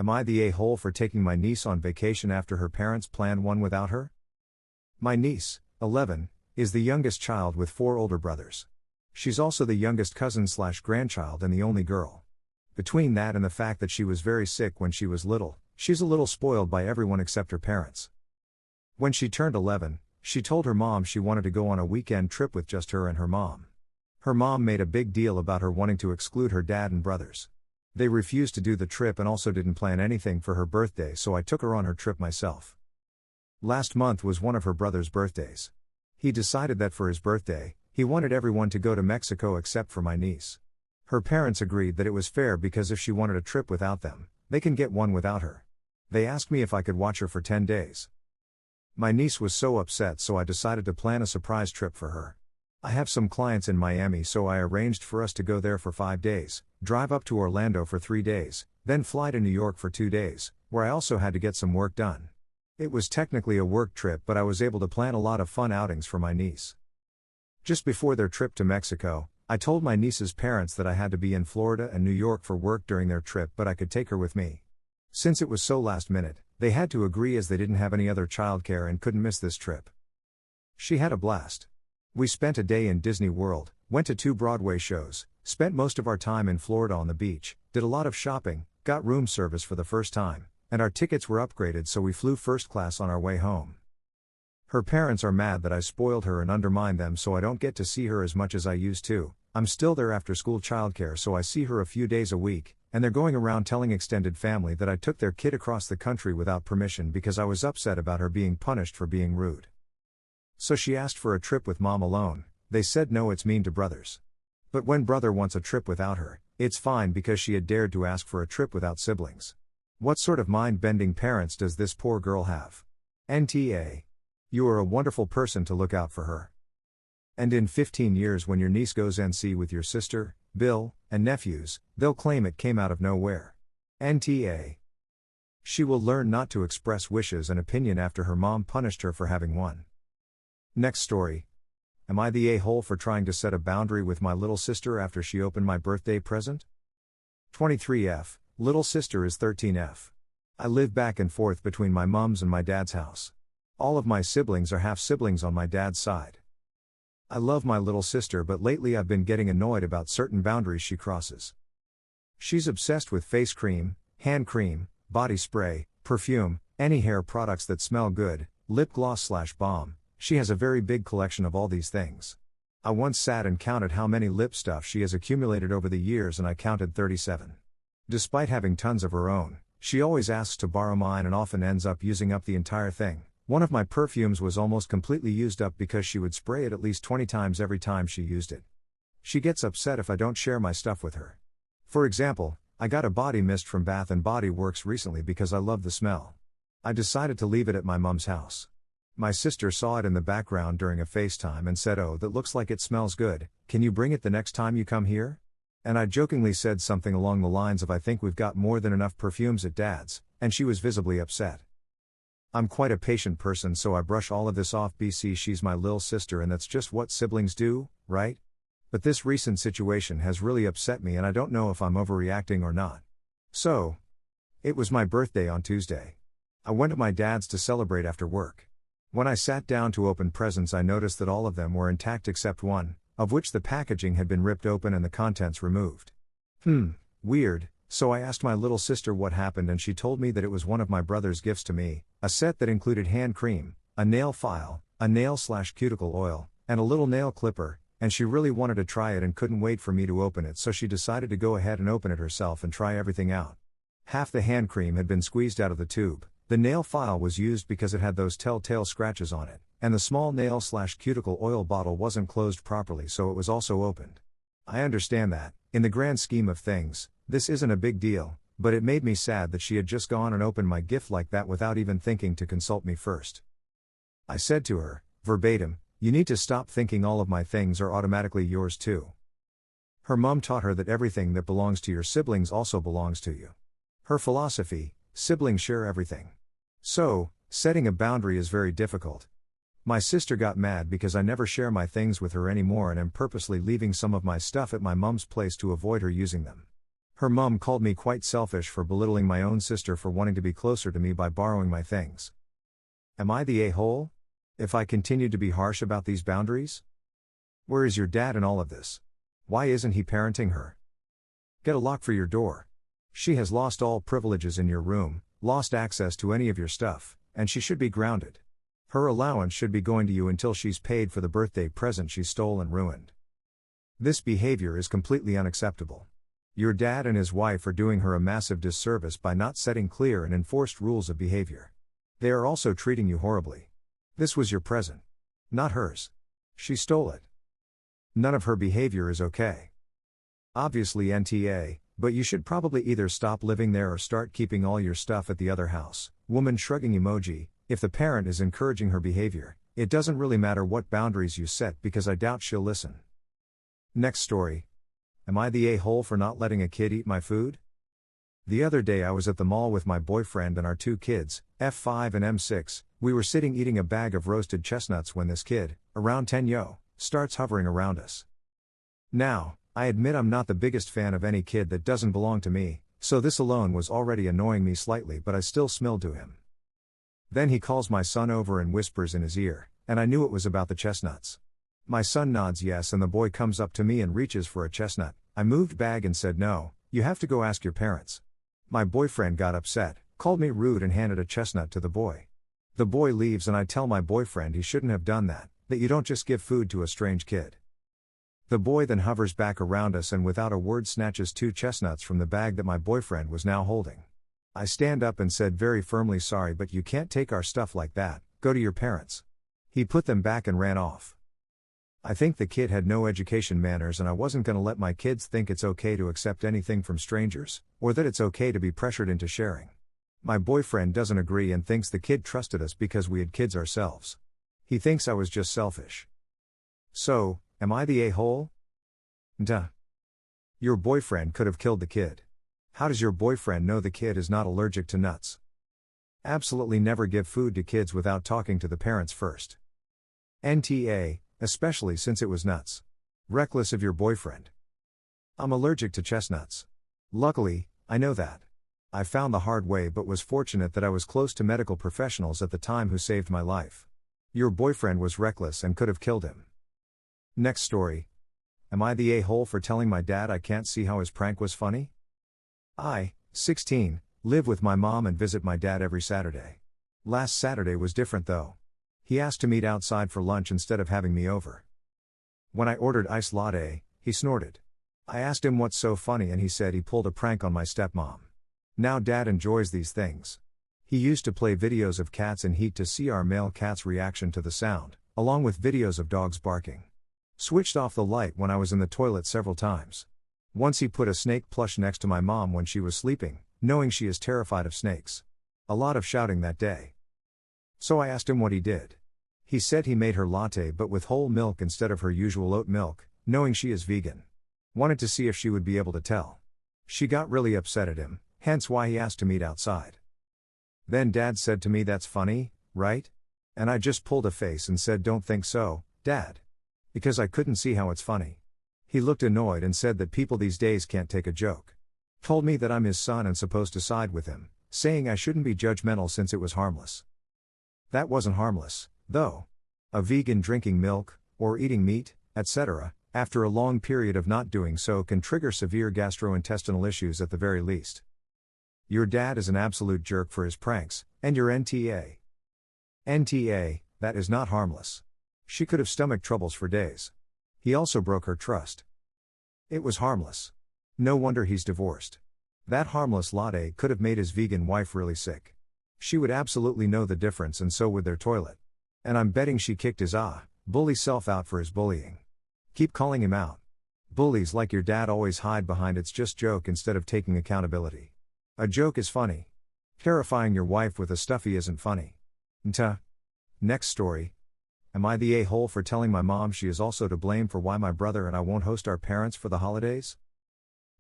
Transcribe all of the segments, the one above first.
Am I the a-hole for taking my niece on vacation after her parents planned one without her? My niece, 11, is the youngest child with 4 older brothers. She's also the youngest cousin/grandchild and the only girl. Between that and the fact that she was very sick when she was little, she's a little spoiled by everyone except her parents. When she turned 11, she told her mom she wanted to go on a weekend trip with just her and her mom. Her mom made a big deal about her wanting to exclude her dad and brothers. They refused to do the trip and also didn't plan anything for her birthday, so I took her on her trip myself. Last month was one of her brother's birthdays. He decided that for his birthday, he wanted everyone to go to Mexico except for my niece. Her parents agreed that it was fair because if she wanted a trip without them, they can get one without her. They asked me if I could watch her for 10 days. My niece was so upset, so I decided to plan a surprise trip for her. I have some clients in Miami, so I arranged for us to go there for 5 days, drive up to Orlando for 3 days, then fly to New York for 2 days, where I also had to get some work done. It was technically a work trip, but I was able to plan a lot of fun outings for my niece. Just before their trip to Mexico, I told my niece's parents that I had to be in Florida and New York for work during their trip, but I could take her with me. Since it was so last minute, they had to agree as they didn't have any other childcare and couldn't miss this trip. She had a blast. We spent a day in Disney World, went to 2 Broadway shows, spent most of our time in Florida on the beach, did a lot of shopping, got room service for the first time, and our tickets were upgraded, so we flew first class on our way home. Her parents are mad that I spoiled her and undermined them, so I don't get to see her as much as I used to. I'm still there after school childcare, so I see her a few days a week, and they're going around telling extended family that I took their kid across the country without permission because I was upset about her being punished for being rude. So she asked for a trip with mom alone. They said no, it's mean to brothers. But when brother wants a trip without her, it's fine because she had dared to ask for a trip without siblings. What sort of mind-bending parents does this poor girl have? NTA. You are a wonderful person to look out for her. And in 15 years when your niece goes NC with your sister, Bill, and nephews, they'll claim it came out of nowhere. NTA. She will learn not to express wishes and opinion after her mom punished her for having one. Next story. Am I the a-hole for trying to set a boundary with my little sister after she opened my birthday present? 23F, little sister is 13F. I live back and forth between my mom's and my dad's house. All of my siblings are half-siblings on my dad's side. I love my little sister, but lately I've been getting annoyed about certain boundaries she crosses. She's obsessed with face cream, hand cream, body spray, perfume, any hair products that smell good, lip gloss/balm. She has a very big collection of all these things. I once sat and counted how many lip stuff she has accumulated over the years, and I counted 37. Despite having tons of her own, she always asks to borrow mine and often ends up using up the entire thing. One of my perfumes was almost completely used up because she would spray it at least 20 times every time she used it. She gets upset if I don't share my stuff with her. For example, I got a body mist from Bath & Body Works recently because I love the smell. I decided to leave it at my mom's house. My sister saw it in the background during a FaceTime and said, "Oh, that looks like it smells good, can you bring it the next time you come here?" And I jokingly said something along the lines of, "I think we've got more than enough perfumes at Dad's," and she was visibly upset. I'm quite a patient person, so I brush all of this off. BC, she's my lil sister and that's just what siblings do, right? But this recent situation has really upset me and I don't know if I'm overreacting or not. So, it was my birthday on Tuesday. I went to my dad's to celebrate after work. When I sat down to open presents, I noticed that all of them were intact except one, of which the packaging had been ripped open and the contents removed. Weird. So I asked my little sister what happened and she told me that it was one of my brother's gifts to me, a set that included hand cream, a nail file, a nail/cuticle oil, and a little nail clipper, and she really wanted to try it and couldn't wait for me to open it, so she decided to go ahead and open it herself and try everything out. Half the hand cream had been squeezed out of the tube, the nail file was used because it had those telltale scratches on it, and the small nail/cuticle oil bottle wasn't closed properly, so it was also opened. I understand that, in the grand scheme of things, this isn't a big deal, but it made me sad that she had just gone and opened my gift like that without even thinking to consult me first. I said to her, verbatim, "You need to stop thinking all of my things are automatically yours too." Her mom taught her that everything that belongs to your siblings also belongs to you. Her philosophy, siblings share everything. So, setting a boundary is very difficult. My sister got mad because I never share my things with her anymore and am purposely leaving some of my stuff at my mom's place to avoid her using them. Her mum called me quite selfish for belittling my own sister for wanting to be closer to me by borrowing my things. Am I the a-hole? If I continued to be harsh about these boundaries? Where is your dad in all of this? Why isn't he parenting her? Get a lock for your door. She has lost all privileges in your room, lost access to any of your stuff, and she should be grounded. Her allowance should be going to you until she's paid for the birthday present she stole and ruined. This behavior is completely unacceptable. Your dad and his wife are doing her a massive disservice by not setting clear and enforced rules of behavior. They are also treating you horribly. This was your present. Not hers. She stole it. None of her behavior is okay. Obviously NTA, but you should probably either stop living there or start keeping all your stuff at the other house. Woman shrugging emoji. If the parent is encouraging her behavior, it doesn't really matter what boundaries you set because I doubt she'll listen. Next story. Am I the a-hole for not letting a kid eat my food? The other day I was at the mall with my boyfriend and our two kids, F5 and M6, we were sitting eating a bag of roasted chestnuts when this kid, around 10 starts hovering around us. Now, I admit I'm not the biggest fan of any kid that doesn't belong to me, so this alone was already annoying me slightly, but I still smelled to him. Then he calls my son over and whispers in his ear, and I knew it was about the chestnuts. My son nods yes and the boy comes up to me and reaches for a chestnut. I moved bag and said no, you have to go ask your parents. My boyfriend got upset, called me rude and handed a chestnut to the boy. The boy leaves and I tell my boyfriend he shouldn't have done that you don't just give food to a strange kid. The boy then hovers back around us and without a word snatches 2 chestnuts from the bag that my boyfriend was now holding. I stand up and said very firmly, sorry, but you can't take our stuff like that, go to your parents. He put them back and ran off. I think the kid had no education manners and I wasn't gonna let my kids think it's okay to accept anything from strangers, or that it's okay to be pressured into sharing. My boyfriend doesn't agree and thinks the kid trusted us because we had kids ourselves. He thinks I was just selfish. So, am I the a-hole? Duh. Your boyfriend could have killed the kid. How does your boyfriend know the kid is not allergic to nuts? Absolutely never give food to kids without talking to the parents first. NTA, especially since it was nuts. Reckless of your boyfriend. I'm allergic to chestnuts. Luckily, I know that. I found the hard way but was fortunate that I was close to medical professionals at the time who saved my life. Your boyfriend was reckless and could have killed him. Next story. Am I the a-hole for telling my dad I can't see how his prank was funny? I, 16, live with my mom and visit my dad every Saturday. Last Saturday was different though. He asked to meet outside for lunch instead of having me over. When I ordered iced latte, he snorted. I asked him what's so funny and he said he pulled a prank on my stepmom. Now dad enjoys these things. He used to play videos of cats in heat to see our male cat's reaction to the sound, along with videos of dogs barking. Switched off the light when I was in the toilet several times. Once he put a snake plush next to my mom when she was sleeping, knowing she is terrified of snakes. A lot of shouting that day. So I asked him what he did. He said he made her latte but with whole milk instead of her usual oat milk, knowing she is vegan. Wanted to see if she would be able to tell. She got really upset at him, hence why he asked to meet outside. Then dad said to me, that's funny, right? And I just pulled a face and said, don't think so, dad. Because I couldn't see how it's funny. He looked annoyed and said that people these days can't take a joke. Told me that I'm his son and supposed to side with him, saying I shouldn't be judgmental since it was harmless. That wasn't harmless, though. A vegan drinking milk, or eating meat, etc., after a long period of not doing so can trigger severe gastrointestinal issues at the very least. Your dad is an absolute jerk for his pranks, and your NTA. NTA, that is not harmless. She could have stomach troubles for days. He also broke her trust. It was harmless. No wonder he's divorced. That harmless latte could have made his vegan wife really sick. She would absolutely know the difference and so would their toilet. And I'm betting she kicked his bully self out for his bullying. Keep calling him out. Bullies like your dad always hide behind it's just joke instead of taking accountability. A joke is funny. Terrifying your wife with a stuffy isn't funny. Next story. Am I the a-hole for telling my mom she is also to blame for why my brother and I won't host our parents for the holidays?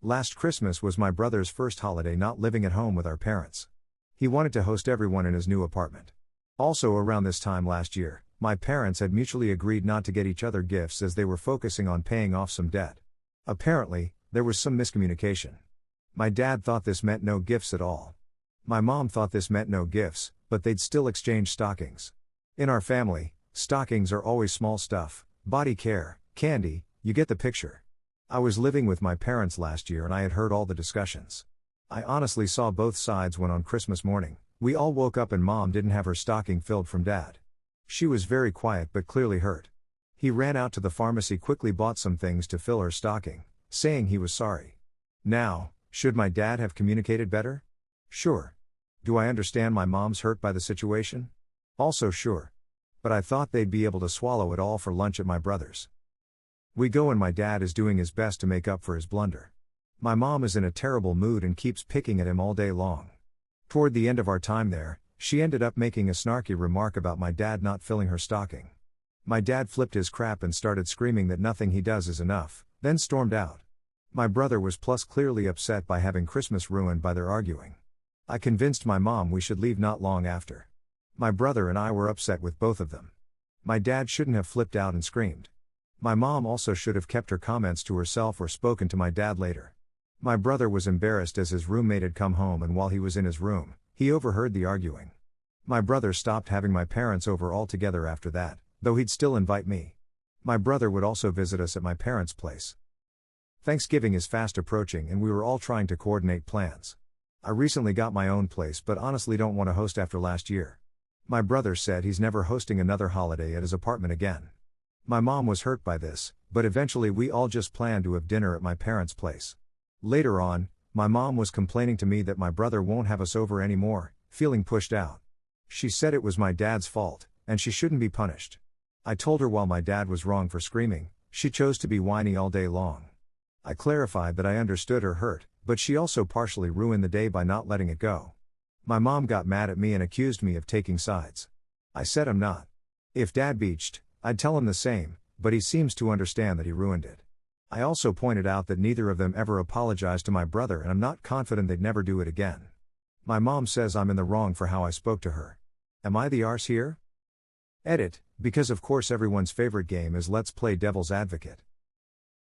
Last Christmas was my brother's first holiday not living at home with our parents. He wanted to host everyone in his new apartment. Also around this time last year, my parents had mutually agreed not to get each other gifts as they were focusing on paying off some debt. Apparently, there was some miscommunication. My dad thought this meant no gifts at all. My mom thought this meant no gifts, but they'd still exchange stockings. In our family, stockings are always small stuff, body care, candy, you get the picture. I was living with my parents last year and I had heard all the discussions. I honestly saw both sides when on Christmas morning, we all woke up and mom didn't have her stocking filled from dad. She was very quiet but clearly hurt. He ran out to the pharmacy, quickly bought some things to fill her stocking, saying he was sorry. Now, should my dad have communicated better? Sure. Do I understand my mom's hurt by the situation? Also sure. But I thought they'd be able to swallow it all for lunch at my brother's. We go and my dad is doing his best to make up for his blunder. My mom is in a terrible mood and keeps picking at him all day long. Toward the end of our time there, she ended up making a snarky remark about my dad not filling her stocking. My dad flipped his crap and started screaming that nothing he does is enough, then stormed out. My brother was plus clearly upset by having Christmas ruined by their arguing. I convinced my mom we should leave not long after. My brother and I were upset with both of them. My dad shouldn't have flipped out and screamed. My mom also should have kept her comments to herself or spoken to my dad later. My brother was embarrassed as his roommate had come home, and while he was in his room, he overheard the arguing. My brother stopped having my parents over altogether after that, though he'd still invite me. My brother would also visit us at my parents' place. Thanksgiving is fast approaching and we were all trying to coordinate plans. I recently got my own place but honestly don't want to host after last year. My brother said he's never hosting another holiday at his apartment again. My mom was hurt by this, but eventually we all just planned to have dinner at my parents' place. Later on, my mom was complaining to me that my brother won't have us over anymore, feeling pushed out. She said it was my dad's fault, and she shouldn't be punished. I told her while my dad was wrong for screaming, she chose to be whiny all day long. I clarified that I understood her hurt, but she also partially ruined the day by not letting it go. My mom got mad at me and accused me of taking sides. I said I'm not. If dad beached, I'd tell him the same, but he seems to understand that he ruined it. I also pointed out that neither of them ever apologized to my brother and I'm not confident they'd never do it again. My mom says I'm in the wrong for how I spoke to her. Am I the arse here? Edit, because of course everyone's favorite game is Let's Play Devil's Advocate.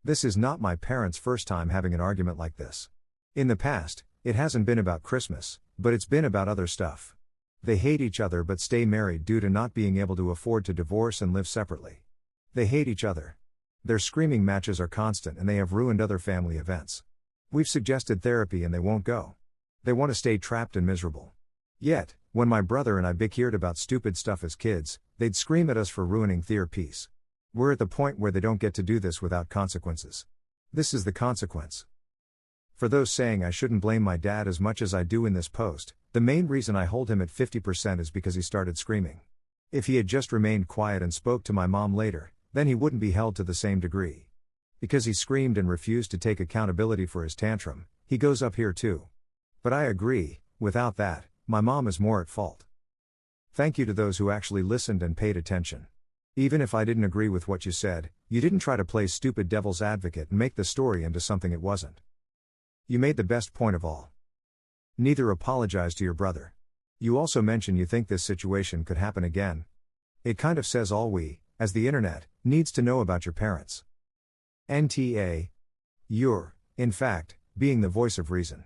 This is not my parents' first time having an argument like this. In the past, it hasn't been about Christmas, but it's been about other stuff. They hate each other but stay married due to not being able to afford to divorce and live separately. They hate each other. Their screaming matches are constant and they have ruined other family events. We've suggested therapy and they won't go. They want to stay trapped and miserable. Yet, when my brother and I bickered about stupid stuff as kids, they'd scream at us for ruining their peace. We're at the point where they don't get to do this without consequences. This is the consequence. For those saying I shouldn't blame my dad as much as I do in this post, the main reason I hold him at 50% is because he started screaming. If he had just remained quiet and spoke to my mom later, then he wouldn't be held to the same degree. Because he screamed and refused to take accountability for his tantrum, he goes up here too. But I agree, without that, my mom is more at fault. Thank you to those who actually listened and paid attention. Even if I didn't agree with what you said, you didn't try to play stupid devil's advocate and make the story into something it wasn't. You made the best point of all. Neither apologize to your brother. You also mention you think this situation could happen again. It kind of says all we, as the internet, needs to know about your parents. NTA. You're, in fact, being the voice of reason.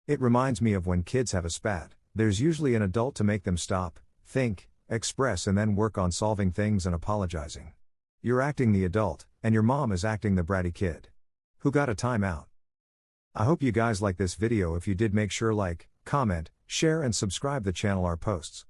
It reminds me of when kids have a spat, there's usually an adult to make them stop, think, express and then work on solving things and apologizing. You're acting the adult, and your mom is acting the bratty kid. Who got a timeout? I hope you guys like this video. If you did, make sure like, comment, share and subscribe the channel our posts.